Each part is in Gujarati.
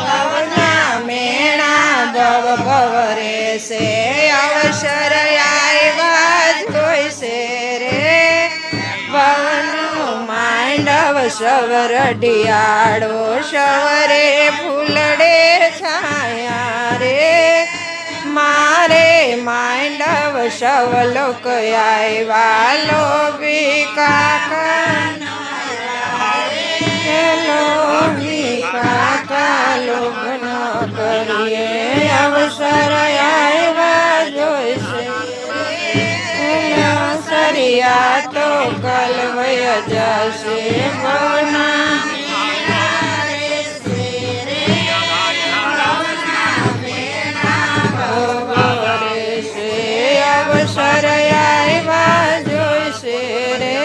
ભવના મેણા ભવ ભવ રેશે અવસર આવ્યા જોઈશે રે ભવનું માંડવ સવર ઢિયાળો સવરે ફૂલડે છાયા રે મારે માંડવ સવલોક આવ્યા લોભી કાકા લોભી કાકા લોભ ન કરીએ અવસર આવ્યા જોઈશે સરિયા તો કલવય જશે ભવના અવસર આવ્યા જોઈશે રે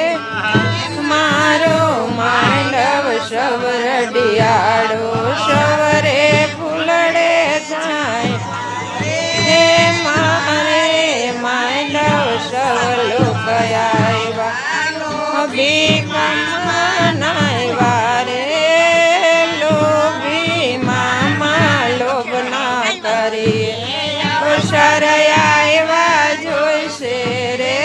મારો માંડવ સવર ડિયાળો સવરે ફૂલડે જાય હે મારે માંડવ સવલોક આવ્યા ભીખમાં આવ્યા રે લોભી મામા લોભ ના કરીએ અવસર આવ્યા જોઈશે રે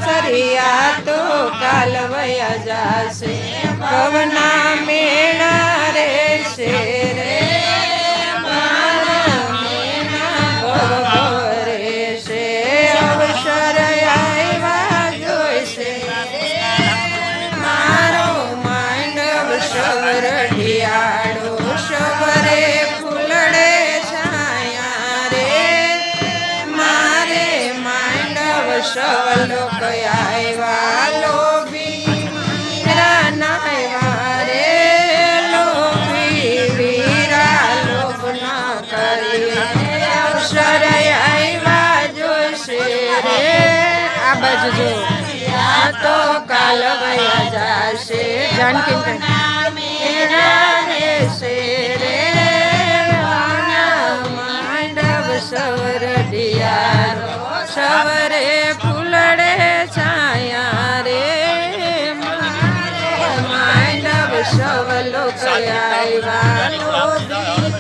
સરિયા તો કાલવયા જાશે ભવના મેણા રહેશે રે મારા મેણા ભવ રહેશે અવસર આવ્યા જોઈશે મારો માંડવ સવર ઢિયાળો સવરે ફૂલડે છાયા રે મારે માંડવ સવલોક આવ્યા લોભી રાનાવ્યા રે લોભી વીરા લોભ ના કરીએ અવસર આવ્યા જોઈશે રે આ બાજુ જો આ તો કાલવયા જાશે જાનકી મેળા રહેશે રે માંડવ સવર ડિયાળો સવરે ફૂલડે છાયા રે માંડવ સવલોક આવ્યા લોભી